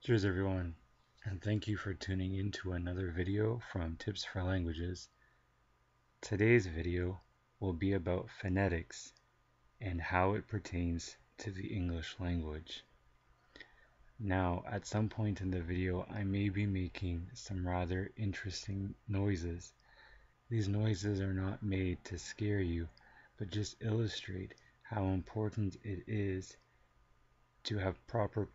Cheers everyone, and thank you for tuning in to another video from Tips for Languages. Today's video will be about phonetics and how it pertains to the English language. Now, at some point in the video, I may be making some rather interesting noises. These noises are not made to scare you, but just illustrate how important it is to have proper,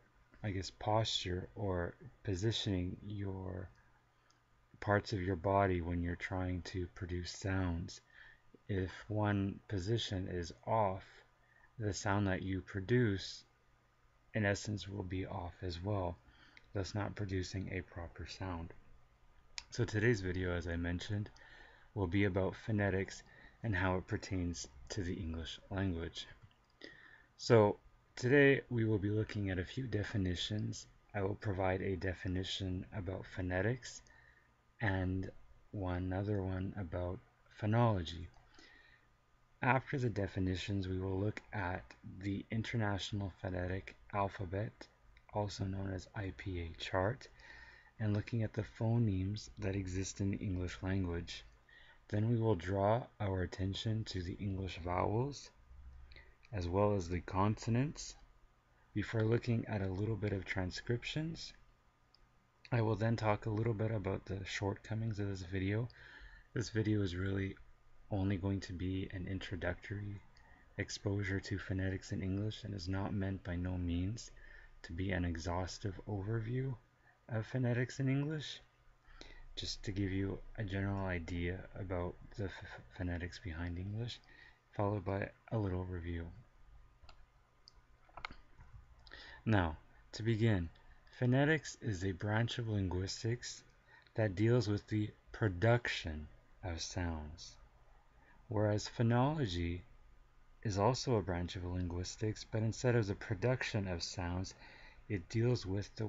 posture or positioning your parts of your body when you're trying to produce sounds. If one position is off, the sound that you produce, in essence, will be off as well, thus not producing a proper sound. So today's video, as I mentioned, will be about phonetics and how it pertains to the English language. So today we will be looking at a few definitions. I will provide a definition about phonetics and one other one about phonology. After the definitions, we will look at the International Phonetic Alphabet, also known as IPA chart, and looking at the phonemes that exist in the English language. Then we will draw our attention to the English vowels, as well as the consonants, before looking at a little bit of transcriptions. I will then talk a little bit about the shortcomings of this video. This video is really only going to be an introductory exposure to phonetics in English and is not meant by no means to be an exhaustive overview of phonetics in English, just to give you a general idea about the phonetics behind English, followed by a little review. Now, to begin, phonetics is a branch of linguistics that deals with the production of sounds, whereas phonology is also a branch of linguistics, but instead of the production of sounds, it deals with the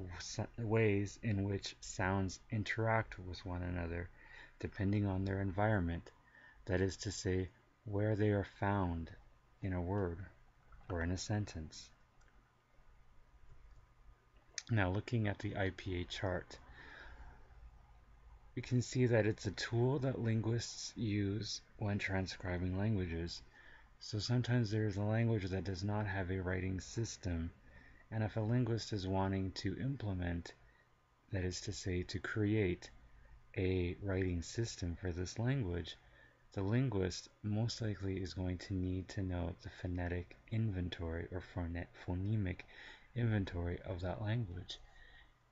ways in which sounds interact with one another, depending on their environment. That is to say, where they are found in a word or in a sentence. Now, looking at the IPA chart, we can see that it's a tool that linguists use when transcribing languages. So sometimes there is a language that does not have a writing system, and if a linguist is wanting to implement, that is to say, to create a writing system for this language, the linguist most likely is going to need to know the phonetic inventory or phonemic inventory of that language.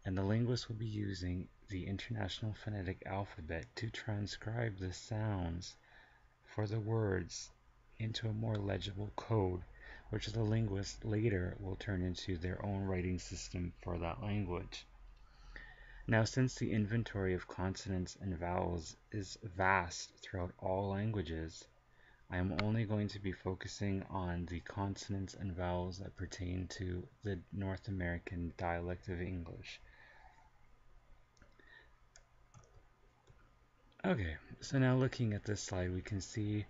And the linguist will be using the International Phonetic Alphabet to transcribe the sounds for the words into a more legible code, which the linguist later will turn into their own writing system for that language. Now, since the inventory of consonants and vowels is vast throughout all languages, I am only going to be focusing on the consonants and vowels that pertain to the North American dialect of English. Okay, so now looking at this slide, we can see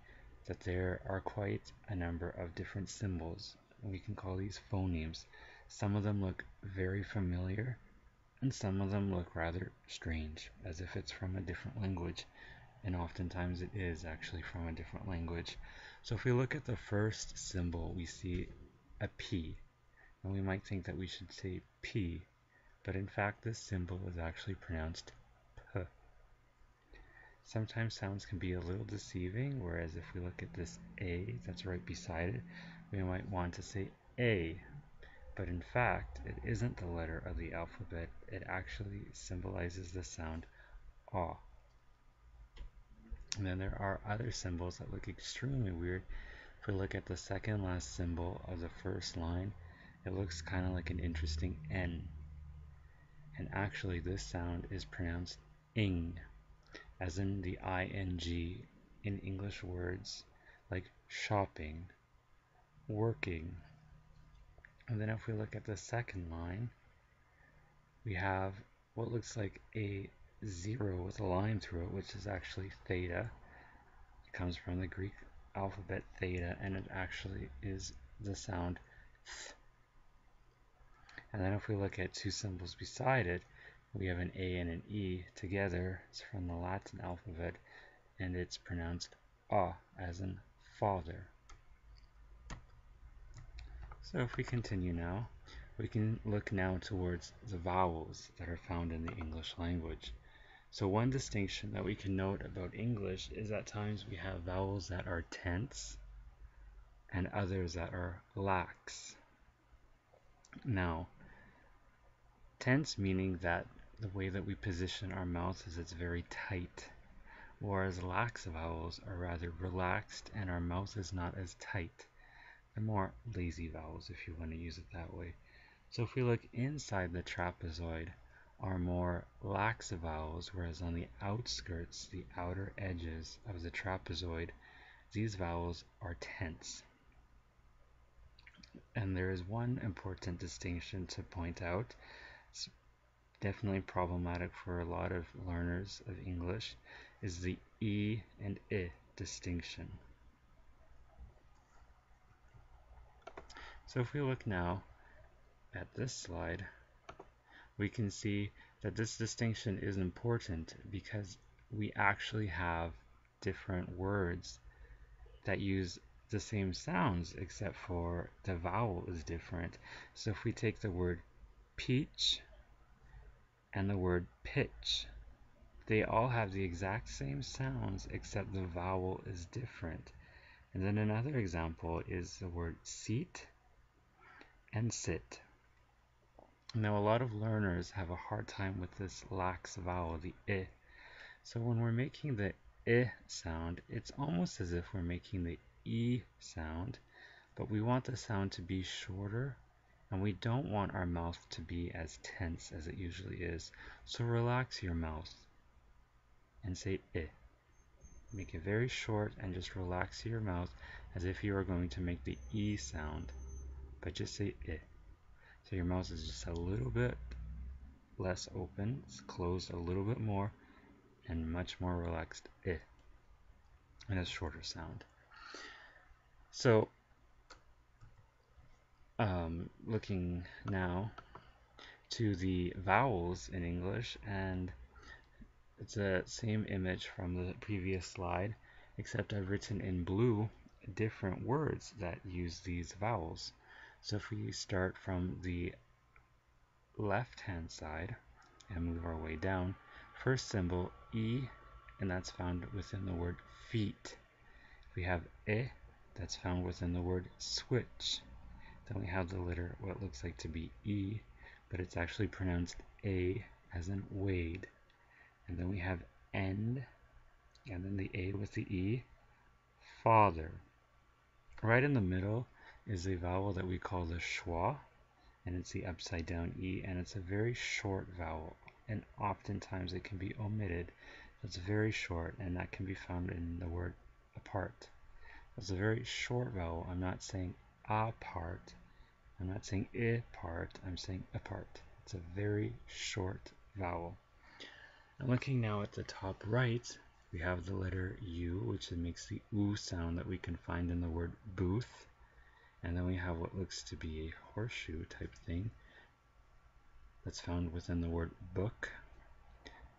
that there are quite a number of different symbols. We can call these phonemes. Some of them look very familiar, and some of them look rather strange, as if it's from a different language, and oftentimes it is actually from a different language. So if we look at the first symbol, we see a P, and we might think that we should say P, but in fact this symbol is actually pronounced P. Sometimes sounds can be a little deceiving, whereas if we look at this A that's right beside it, we might want to say A. But in fact, it isn't the letter of the alphabet. It actually symbolizes the sound A. And then there are other symbols that look extremely weird. If we look at the second last symbol of the first line, it looks kind of like an interesting N. And actually this sound is pronounced ing, as in the ing in English words like shopping, working. And then if we look at the second line, we have what looks like a 0 with a line through it, which is actually theta. It comes from the Greek alphabet theta, and it actually is the sound th. And then if we look at two symbols beside it, we have an A and an E together. It's from the Latin alphabet, and it's pronounced A, as in father. So if we continue now, we can look now towards the vowels that are found in the English language. So one distinction that we can note about English is at times we have vowels that are tense and others that are lax. Now, tense meaning that the way that we position our mouth is it's very tight, whereas lax vowels are rather relaxed and our mouth is not as tight. They're more lazy vowels if you want to use it that way. So if we look inside the trapezoid, are more lax vowels, whereas on the outskirts, the outer edges of the trapezoid, these vowels are tense. And there is one important distinction to point out. It's definitely problematic for a lot of learners of English, is the E and I distinction. So if we look now at this slide, we can see that this distinction is important because we actually have different words that use the same sounds except for the vowel is different. So if we take the word peach and the word pitch, they all have the exact same sounds except the vowel is different. And then another example is the word seat and sit. Now, a lot of learners have a hard time with this lax vowel, the I. So when we're making the I sound, it's almost as if we're making the E sound, but we want the sound to be shorter, and we don't want our mouth to be as tense as it usually is. So relax your mouth and say I. Make it very short and just relax your mouth as if you are going to make the E sound, but just say I. So your mouth is just a little bit less open, it's closed a little bit more, and much more relaxed I, and a shorter sound. So looking now to the vowels in English, and it's the same image from the previous slide, except I've written in blue different words that use these vowels. So if we start from the left hand side and move our way down, first symbol E, and that's found within the word feet. We have E, that's found within the word switch. Then we have the letter what looks like to be E, but it's actually pronounced A, as in Wade. And then we have end, and then the A with the E, father. Right in the middle is a vowel that we call the schwa, and it's the upside down E, and it's a very short vowel, and oftentimes it can be omitted. It's very short, and that can be found in the word apart. It's a very short vowel. I'm not saying apart, I'm not saying I part, I'm saying apart. It's a very short vowel. And looking now at the top right, we have the letter U, which makes the oo sound that we can find in the word booth. And then we have what looks to be a horseshoe type thing that's found within the word book.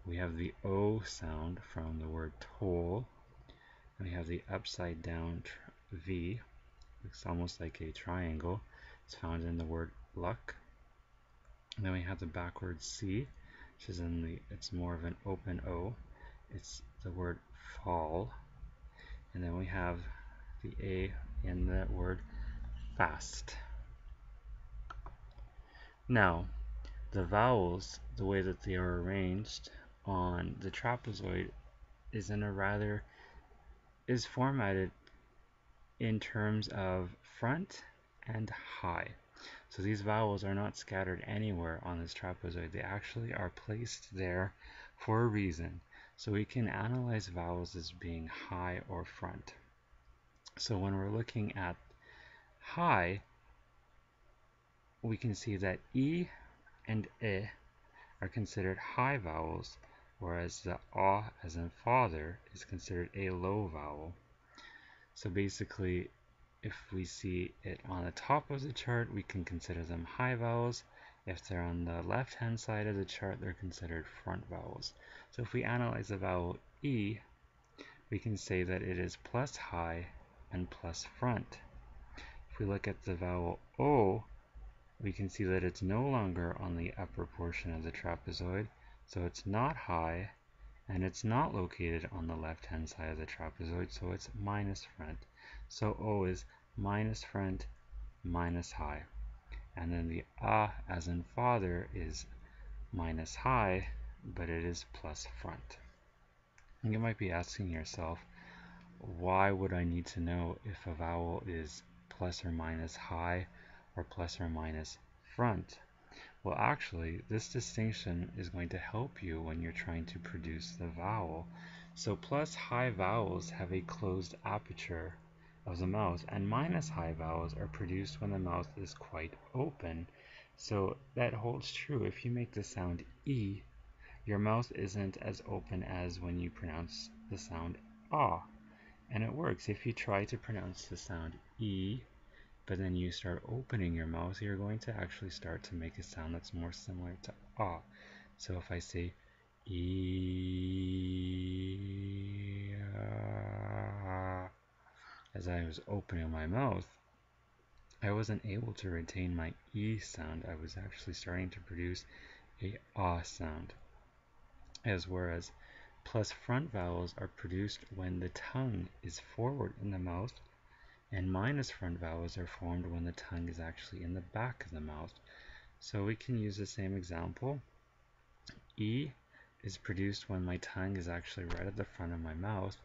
We have the O sound from the word toll. And we have the upside down V, looks almost like a triangle. It's found in the word luck. And then we have the backwards C, which is it's more of an open O. It's the word fall. And then we have the A in the word fast. Now, the vowels, the way that they are arranged on the trapezoid is formatted in terms of front and high. So these vowels are not scattered anywhere on this trapezoid. They actually are placed there for a reason. So we can analyze vowels as being high or front. So when we're looking at high, we can see that E and I are considered high vowels, whereas the A as in father is considered a low vowel. So basically, if we see it on the top of the chart, we can consider them high vowels, If they're on the left-hand side of the chart, they're considered front vowels. So if we analyze the vowel E, we can say that it is plus high and plus front. If we look at the vowel O, we can see that it's no longer on the upper portion of the trapezoid, so it's not high, and it's not located on the left-hand side of the trapezoid, so it's minus front. So O is minus front, minus high. And then the as in father is minus high, but it is plus front. And you might be asking yourself, why would I need to know if a vowel is plus or minus high or plus or minus front? Well, actually, this distinction is going to help you when you're trying to produce the vowel. So plus high vowels have a closed aperture of the mouth, and minus high vowels are produced when the mouth is quite open. So that holds true if you make the sound E, your mouth isn't as open as when you pronounce the sound ah. And it works. If you try to pronounce the sound E, but then you start opening your mouth, you're going to actually start to make a sound that's more similar to ah. So if I say E, as I was opening my mouth, I wasn't able to retain my E sound. I was actually starting to produce a ah sound. Whereas plus front vowels are produced when the tongue is forward in the mouth, and minus front vowels are formed when the tongue is actually in the back of the mouth. So we can use the same example. E is produced when my tongue is actually right at the front of my mouth,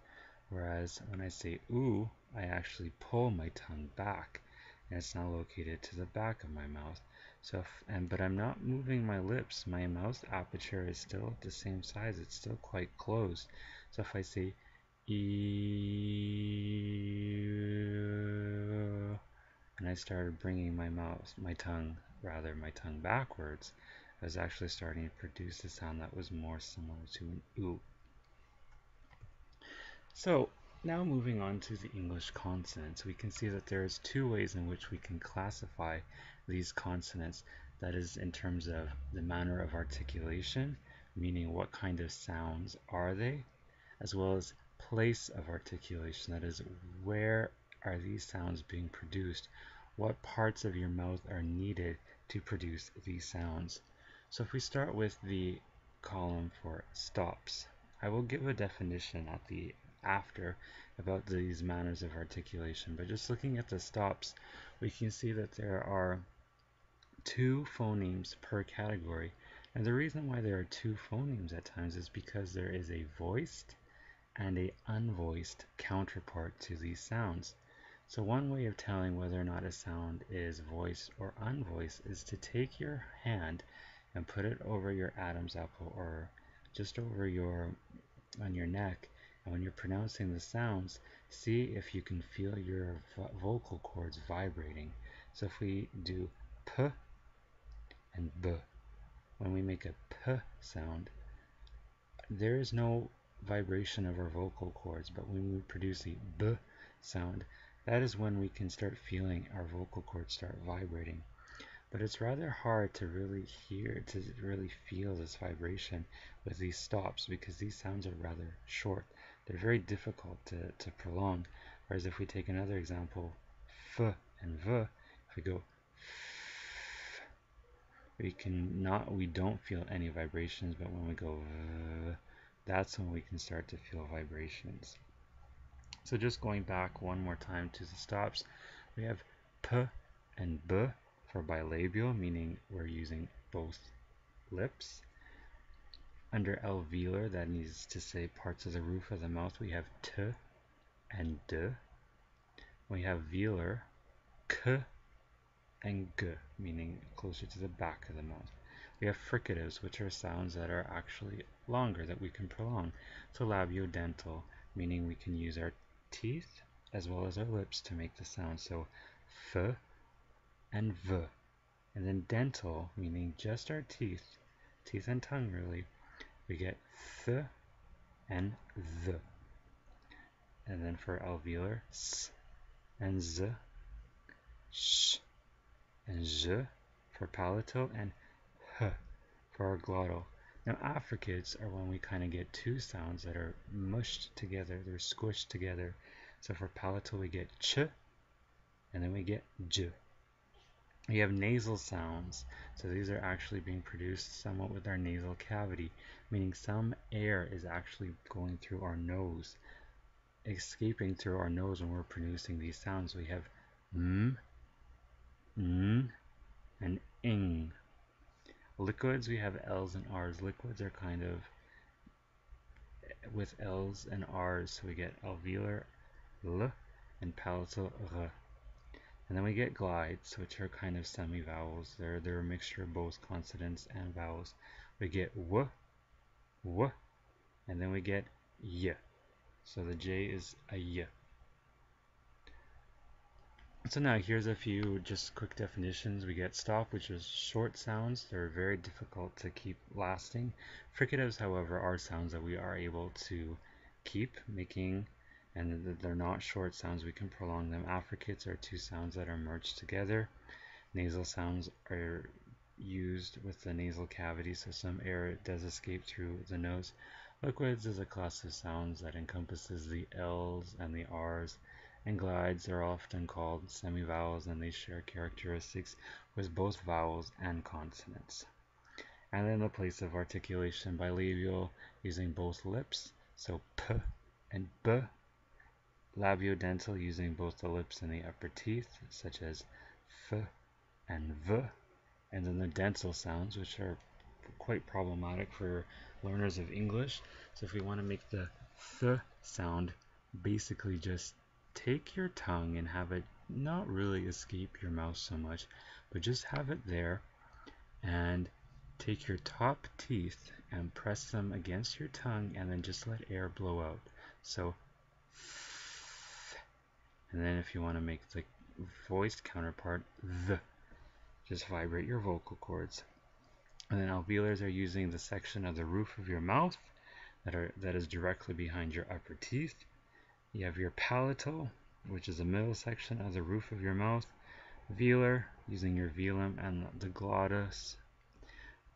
whereas when I say oo, I actually pull my tongue back, and it's now located to the back of my mouth. So but I'm not moving my lips. My mouth aperture is still at the same size. It's still quite closed. So if I say E, and I started bringing my tongue backwards, I was actually starting to produce a sound that was more similar to an oo. So now moving on to the English consonants, we can see that there's two ways in which we can classify these consonants. That is in terms of the manner of articulation, meaning what kind of sounds are they, as well as place of articulation, that is where are these sounds being produced, what parts of your mouth are needed to produce these sounds. So if we start with the column for stops, I will give a definition at the after about these manners of articulation, but just looking at the stops, we can see that there are two phonemes per category. And the reason why there are two phonemes at times is because there is a voiced and a unvoiced counterpart to these sounds. So one way of telling whether or not a sound is voiced or unvoiced is to take your hand and put it over your Adam's apple or just over on your neck, and when you're pronouncing the sounds, see if you can feel your vocal cords vibrating. So if we do p and b, when we make a p sound, there is no vibration of our vocal cords, but when we produce a b sound, that is when we can start feeling our vocal cords start vibrating. But it's rather hard to really feel this vibration with these stops because these sounds are rather short. They're very difficult to prolong. Whereas if we take another example, f and v, if we go we don't feel any vibrations, but when we go v, that's when we can start to feel vibrations. So just going back one more time to the stops, we have p and b for bilabial, meaning we're using both lips. Under alveolar, that needs to say parts of the roof of the mouth, we have t and d. We have velar, k and g, meaning closer to the back of the mouth. We have fricatives, which are sounds that are actually longer that we can prolong. So labiodental, meaning we can use our teeth as well as our lips to make the sound. So f and v. And then dental, meaning just our teeth and tongue really, we get th and th. And then for alveolar, s and z, sh and z. For palatal, and h for our glottal. Now affricates are when we kind of get two sounds that are mushed together, they're squished together. So for palatal we get ch, and then we get j. We have nasal sounds, so these are actually being produced somewhat with our nasal cavity, meaning some air is actually going through our nose, escaping through our nose when we're producing these sounds. We have m, n, and ing. Liquids, we have L's and R's. Liquids are kind of with L's and R's, so we get alveolar L and palatal R. And then we get glides, which are kind of semi-vowels. They're a mixture of both consonants and vowels. We get w, w, and then we get y. So the J is a y. So now here's a few just quick definitions. We get stop, which is short sounds. They're very difficult to keep lasting. Fricatives, however, are sounds that we are able to keep making, and they're not short sounds. We can prolong them. Affricates are two sounds that are merged together. Nasal sounds are used with the nasal cavity, so some air does escape through the nose. Liquids is a class of sounds that encompasses the L's and the R's, and glides are often called semivowels, and they share characteristics with both vowels and consonants. And then the place of articulation, bilabial, using both lips, so p and b. Labiodental, using both the lips and the upper teeth, such as f and v. And then the dental sounds, which are quite problematic for learners of English. So if we want to make the th sound, basically just take your tongue and have it not really escape your mouth so much, but just have it there, and take your top teeth and press them against your tongue, and then just let air blow out. So, and then if you want to make the voiced counterpart, the, just vibrate your vocal cords. And then alveolars are using the section of the roof of your mouth that is directly behind your upper teeth. You have your palatal, which is the middle section of the roof of your mouth. Velar, using your velum, and the glottis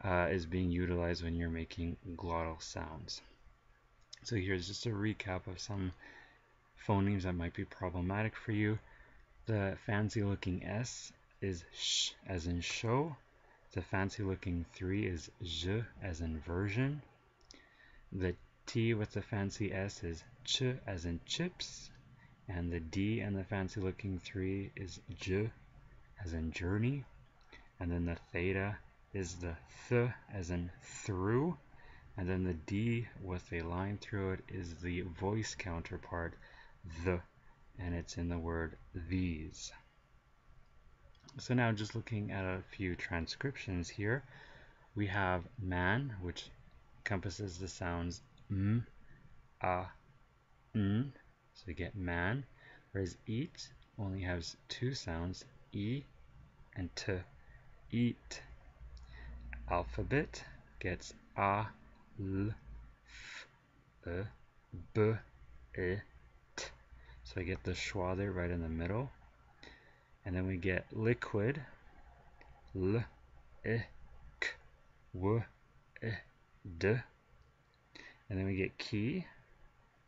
is being utilized when you're making glottal sounds. So here's just a recap of some phonemes that might be problematic for you. The fancy looking S is sh as in show. The fancy looking 3 is zh as in version. The T with the fancy S is ch as in chips. And the D and the fancy looking 3 is j as in journey. And then the theta is the th as in through. And then the D with a line through it is the voice counterpart, the, and it's in the word these. So now just looking at a few transcriptions here, we have man, which encompasses the sounds m, a, n, so we get man, whereas eat only has two sounds, e and t, eat. Alphabet gets a, l, f, e, b, e, t. So I get the schwa there right in the middle. And then we get liquid, l, e, k, w, e, d. And then we get key,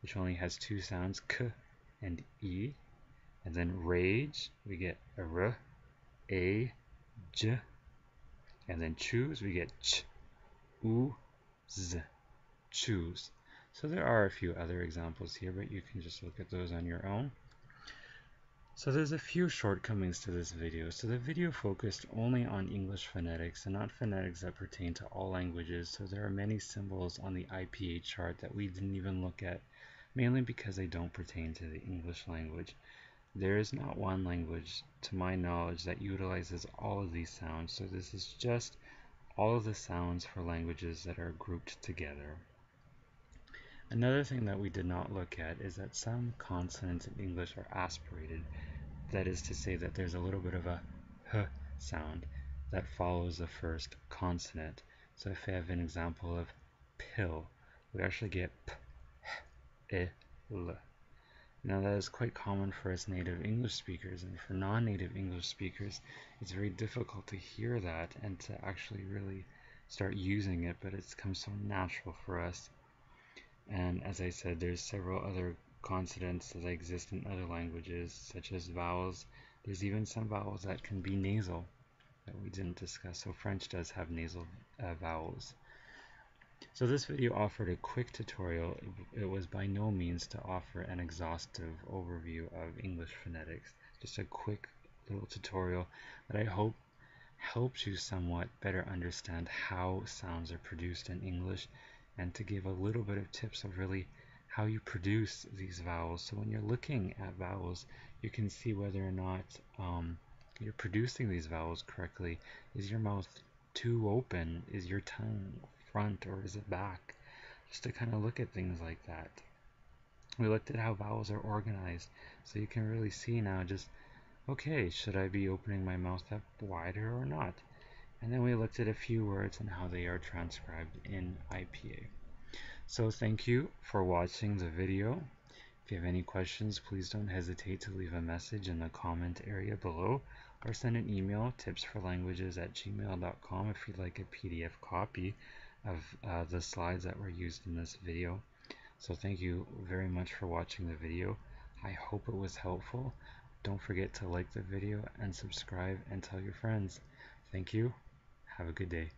which only has two sounds, k and e. And then rage, we get r, a, j. And then choose, we get ch, u, z, choose. So there are a few other examples here, but you can just look at those on your own. So there's a few shortcomings to this video. So the video focused only on English phonetics and not phonetics that pertain to all languages. So there are many symbols on the IPA chart that we didn't even look at, mainly because they don't pertain to the English language. There is not one language, to my knowledge, that utilizes all of these sounds. So this is just all of the sounds for languages that are grouped together. Another thing that we did not look at is that some consonants in English are aspirated. That is to say that there's a little bit of a h sound that follows the first consonant. So if I have an example of pill, we actually get p, h, I, l. Now that is quite common for us native English speakers, and for non-native English speakers, it's very difficult to hear that and to actually really start using it, but it's come so natural for us. And as I said, there's several other consonants that exist in other languages, such as vowels. There's even some vowels that can be nasal that we didn't discuss. So French does have nasal vowels. So this video offered a quick tutorial. It was by no means to offer an exhaustive overview of English phonetics. Just a quick little tutorial that I hope helps you somewhat better understand how sounds are produced in English, and to give a little bit of tips of really how you produce these vowels. So when you're looking at vowels, you can see whether or not you're producing these vowels correctly. Is your mouth too open? Is your tongue front or is it back? Just to kind of look at things like that. We looked at how vowels are organized, so you can really see now just, okay, should I be opening my mouth up wider or not? And then we looked at a few words and how they are transcribed in IPA. So thank you for watching the video. If you have any questions, please don't hesitate to leave a message in the comment area below, or send an email, tipsforlanguages@gmail.com, if you'd like a PDF copy of the slides that were used in this video. So thank you very much for watching the video. I hope it was helpful. Don't forget to like the video and subscribe and tell your friends. Thank you. Have a good day.